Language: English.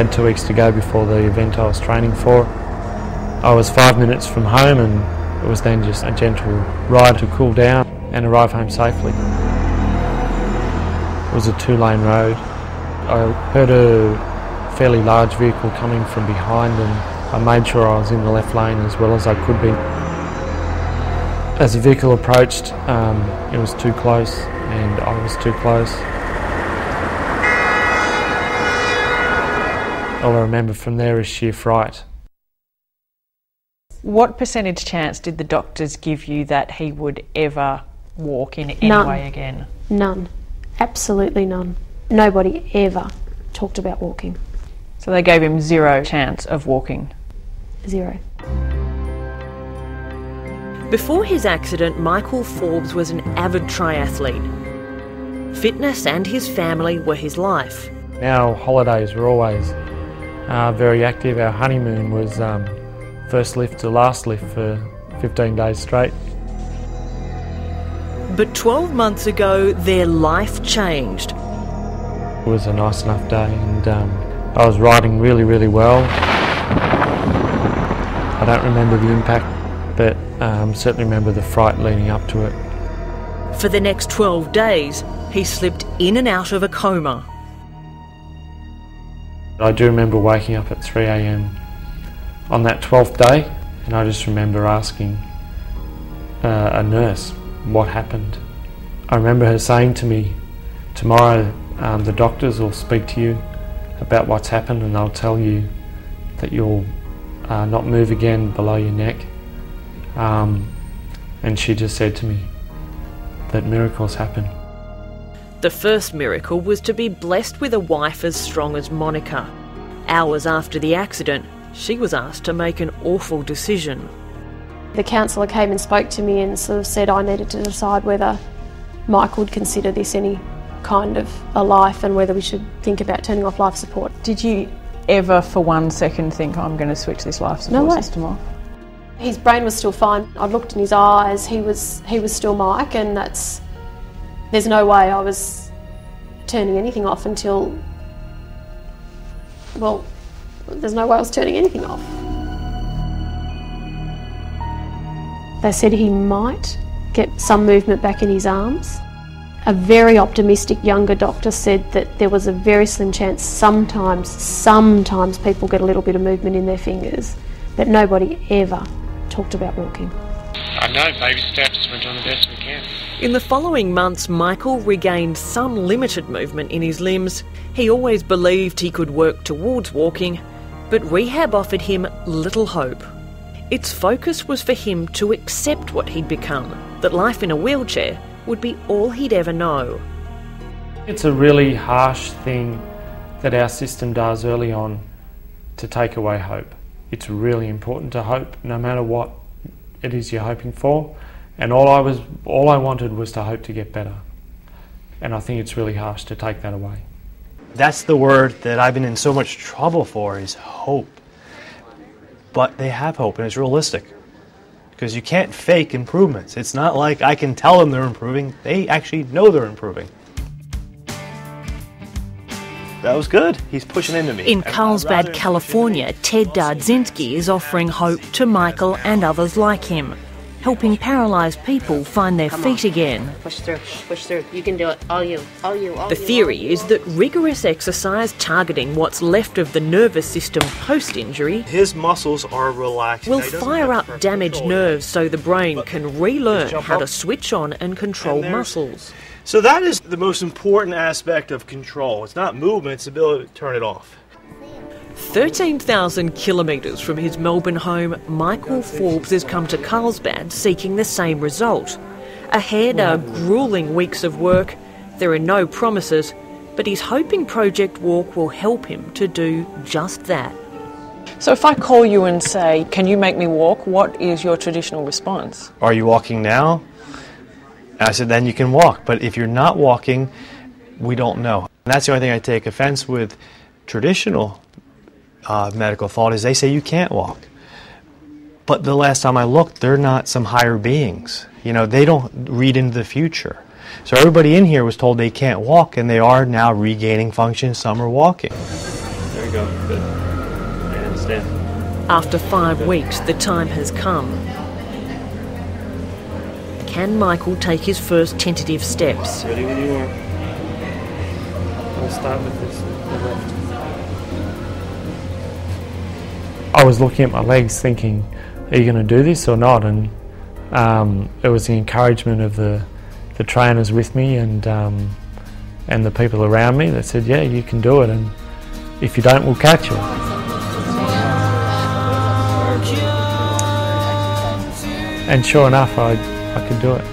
had 2 weeks to go before the event I was training for. I was 5 minutes from home, and it was then just a gentle ride to cool down and arrive home safely. It was a 2-lane road. I heard a fairly large vehicle coming from behind, and I made sure I was in the left lane as well as I could be. As the vehicle approached, it was too close, and I was too close. All I remember from there is sheer fright. What percentage chance did the doctors give you that he would ever walk in any way again? None. Absolutely none. Nobody ever talked about walking. So they gave him 0 chance of walking? 0. Before his accident, Michael Forbes was an avid triathlete. Fitness and his family were his life. Our holidays were always very active. Our honeymoon was first lift to last lift for 15 days straight. But 12 months ago, their life changed. It was a nice enough day, and I was riding really, really well. I don't remember the impact, but certainly remember the fright leading up to it. For the next 12 days, he slipped in and out of a coma. I do remember waking up at 3 a.m. on that 12th day, and I just remember asking a nurse what happened. I remember her saying to me, tomorrow the doctors will speak to you about what's happened, and they'll tell you that you'll not move again below your neck. And she just said to me that miracles happen. The first miracle was to be blessed with a wife as strong as Monica. Hours after the accident, she was asked to make an awful decision. The counsellor came and spoke to me and sort of said I needed to decide whether Mike would consider this any kind of a life and whether we should think about turning off life support. Did you ever for 1 second think, I'm going to switch this life support system off? His brain was still fine. I looked in his eyes, he was still Mike, and there's no way I was turning anything off until, well, there's no way I was turning anything off. They said he might get some movement back in his arms. A very optimistic younger doctor said that there was a very slim chance sometimes people get a little bit of movement in their fingers, but nobody ever talked about walking. I know, baby steps, we're doing the best we can. In the following months, Michael regained some limited movement in his limbs. He always believed he could work towards walking, but rehab offered him little hope. Its focus was for him to accept what he'd become, that life in a wheelchair would be all he'd ever know. It's a really harsh thing that our system does early on to take away hope. It's really important to hope, no matter what it is you're hoping for. And all I wanted was to hope to get better. And I think it's really harsh to take that away. That's the word that I've been in so much trouble for, is hope. But they have hope, and it's realistic. Because you can't fake improvements. It's not like I can tell them they're improving. They actually know they're improving. That was good. He's pushing into me. In Carlsbad, California, Ted Dardzinski is offering hope to Michael and others like him, helping paralysed people find their feet again. Push through. You can do it. All you. The theory is that rigorous exercise targeting what's left of the nervous system post-injury His muscles are relaxed. will fire up damaged nerves so the brain can relearn how to switch on and control muscles. So that is the most important aspect of control. It's not movement, it's the ability to turn it off. 13,000 kilometres from his Melbourne home, Michael Forbes has come to Carlsbad seeking the same result. Ahead are gruelling weeks of work. There are no promises, but he's hoping Project Walk will help him to do just that. So if I call you and say, can you make me walk, what is your traditional response? Are you walking now? I said, then you can walk. But if you're not walking, we don't know. And that's the only thing I take offense with traditional medical thought, is they say you can't walk. But the last time I looked, they're not some higher beings. You know, they don't read into the future. So everybody in here was told they can't walk, and they are now regaining function. Some are walking. go, but I understand. After 5 weeks, the time has come. Can Michael take his first tentative steps? Ready when you are. We'll start with this, the left. I was looking at my legs thinking, are you going to do this or not? And it was the encouragement of the trainers with me and the people around me that said, yeah, you can do it, and if you don't, we'll catch you. And sure enough, I could do it.